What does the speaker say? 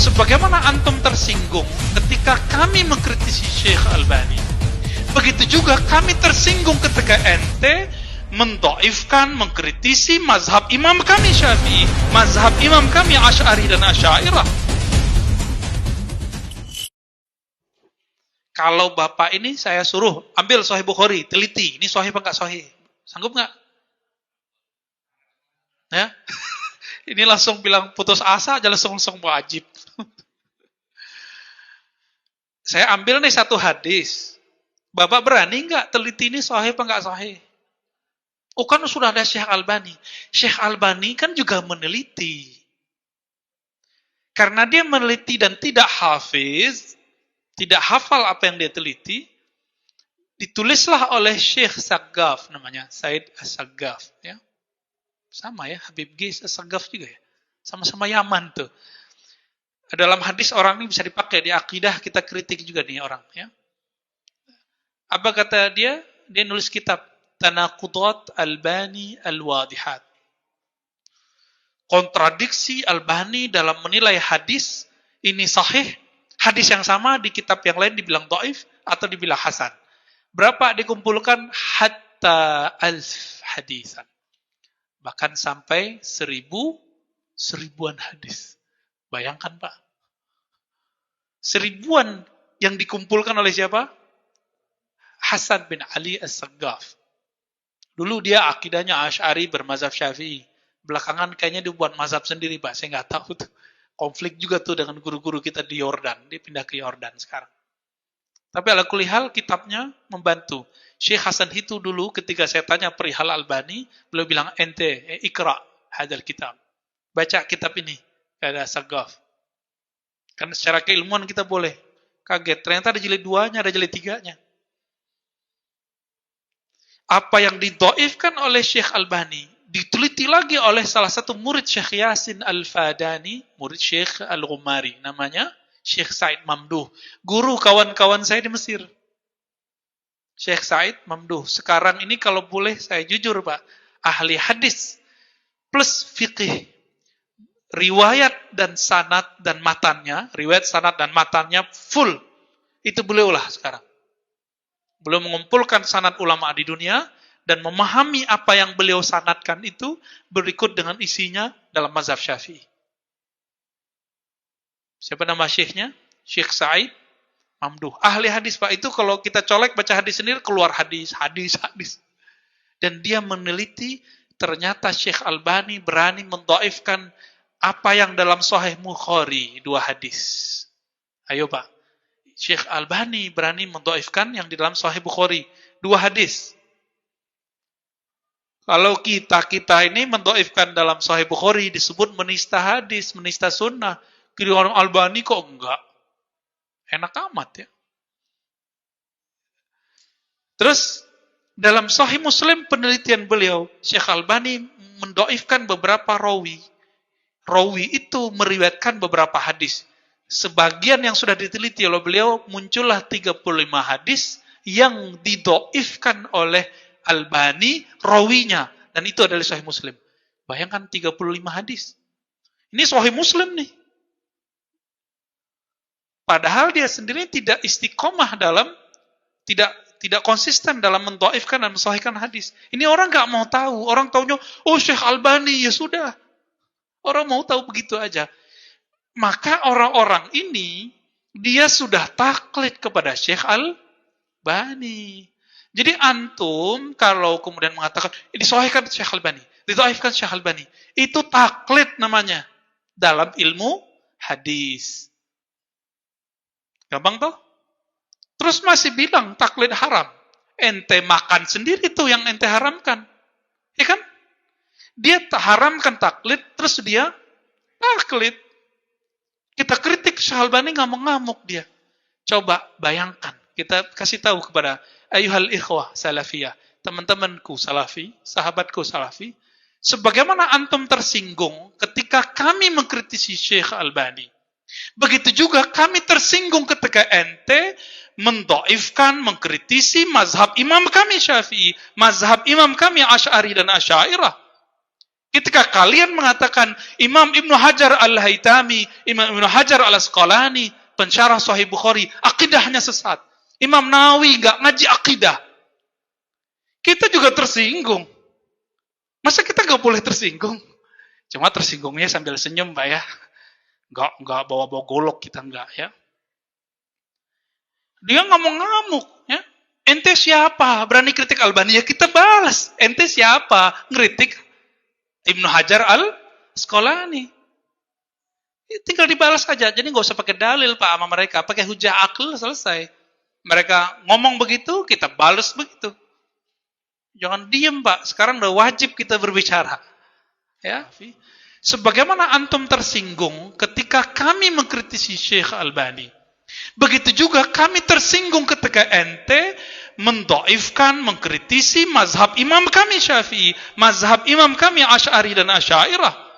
Sebagaimana antum tersinggung ketika kami mengkritisi Syekh Albani, begitu juga kami tersinggung ketika ente mendoifkan, mengkritisi mazhab imam kami Syafi'i, mazhab imam kami Asy'ari dan Asy'ariyah. Kalau bapak ini saya suruh ambil Sahih Bukhari, teliti, ini sahih apa enggak sahih? Sanggup enggak? Ya? Ini langsung bilang putus asa aja, langsung wajib. Saya ambil nih satu hadis. Bapak berani enggak teliti ini sahih apa enggak sahih? Oh kan sudah ada Syekh Albani. Syekh Albani kan juga meneliti. Karena dia meneliti dan tidak hafiz, tidak hafal apa yang dia teliti, ditulislah oleh Syekh Saggaf namanya, Said As-Saggaf. Ya. Sama ya, Habib Ghis As-Saggaf juga ya. Sama-sama Yaman tuh. Dalam hadis orang ini bisa dipakai, di akidah kita kritik juga nih orang. Ya. Apa kata dia? Dia nulis kitab, Tanaqudat Albani Al-Wadihat. Kontradiksi Albani dalam menilai hadis, ini sahih, hadis yang sama di kitab yang lain dibilang dhaif atau dibilang hasan. Berapa dikumpulkan? Hatta alf hadisan. Bahkan sampai seribuan hadis. Bayangkan Pak. Seribuan yang dikumpulkan oleh siapa? Hasan bin Ali As-Saggaf. Dulu dia akidahnya Asy'ari bermazhab Syafi'i. Belakangan kayaknya dia buat mazhab sendiri Pak. Saya nggak tahu tuh. Konflik juga tuh dengan guru-guru kita di Yordan. Dia pindah ke Yordan sekarang. Tapi ala kulli hal kitabnya membantu. Syekh Hasan itu dulu ketika saya tanya perihal Albani, beliau bilang ente ikra hadal kitab. Baca kitab ini. Ada Saggaf. Karena secara keilmuan kita boleh. Kaget. Ternyata ada jilid 2-nya, ada jilid 3-nya. Apa yang didhaifkan oleh Syekh Albani diteliti lagi oleh salah satu murid Syekh Yasin Al-Fadani, murid Syekh Al-Ghumari, namanya Syekh Said Mamduh. Guru kawan-kawan saya di Mesir. Syekh Said Mamduh. Sekarang ini kalau boleh saya jujur Pak, ahli hadis plus fikih. Riwayat dan sanad dan matannya, riwayat sanad dan matannya full. Itu beliaulah sekarang. Beliau mengumpulkan sanad ulama di dunia dan memahami apa yang beliau sanadkan itu berikut dengan isinya dalam mazhab Syafi'i. Siapa nama syekhnya? Syekh Said Mamduh. Ahli hadis Pak, itu kalau kita colek baca hadis sendiri keluar hadis. Dan dia meneliti ternyata Syekh Albani berani mendhaifkan apa yang dalam Sahih Bukhari 2 hadis. Ayo Pak. Syekh Albani berani mendhaifkan yang di dalam Sahih Bukhari 2 hadis. Kalau kita ini mendhaifkan dalam Sahih Bukhari disebut menista hadis, menista sunnah. Kiri orang Albani kok enggak? Enak amat ya. Terus dalam Sahih Muslim penelitian beliau, Syekh Albani mendhaifkan beberapa rawi. Rawi itu meriwayatkan beberapa hadis. Sebagian yang sudah diteliti oleh beliau muncullah 35 hadis yang didhaifkan oleh Albani rawinya, dan itu adalah Sahih Muslim. Bayangkan 35 hadis. Ini Sahih Muslim nih. Padahal dia sendiri tidak istiqomah dalam tidak konsisten dalam mendhaifkan dan mensahihkan hadis. Ini orang enggak mau tahu. Orang taunya, oh Syekh Albani, ya sudah. Orang mau tahu begitu aja. Maka orang-orang ini dia sudah taklid kepada Syekh Albani. Jadi antum kalau kemudian mengatakan disahihkan Syekh Albani, didhaifkan Syekh Albani, itu taklid namanya dalam ilmu hadis. Gampang toh? Terus masih bilang taklid haram. Ente makan sendiri tuh yang ente haramkan. Ya kan? Dia haramkan taklid, terus dia taklid. Kita kritik Syekh Albani ngamuk-ngamuk dia. Coba bayangkan, kita kasih tahu kepada ayuhal ikhwah salafiyah, teman-temanku salafi, sahabatku salafi, sebagaimana antum tersinggung ketika kami mengkritisi Syekh Albani. Begitu juga kami tersinggung ketika ente mendhaifkan, mengkritisi mazhab imam kami Syafi'i, mazhab imam kami Asy'ari dan Asy'ariyah. Ketika kalian mengatakan Imam Ibnu Hajar Al-Haytami, Imam Ibnu Hajar Al-Asqalani, pensyarah Sahih Bukhari, akidahnya sesat. Imam Nawawi nggak ngaji akidah. Kita juga tersinggung. Masa kita nggak boleh tersinggung? Cuma tersinggungnya sambil senyum, Pak ya. Nggak bawa-bawa golok kita nggak ya. Dia ngamuk-ngamuk ya. Ente siapa? Berani kritik Albani? Ya kita balas. Ente siapa? Ngeritik Ibnu Hajar Al-Asqalani. Tinggal dibalas aja. Jadi nggak usah pakai dalil Pak sama mereka. Pakai hujah akal selesai. Mereka ngomong begitu, kita balas begitu. Jangan diem Pak. Sekarang udah wajib kita berbicara. Ya. Sebagaimana antum tersinggung ketika kami mengkritisi Syekh Albani. Begitu juga kami tersinggung ketika ente mendoifkan, mengkritisi mazhab imam kami Syafi'i, mazhab imam kami Asy'ari dan Asy'ariyah.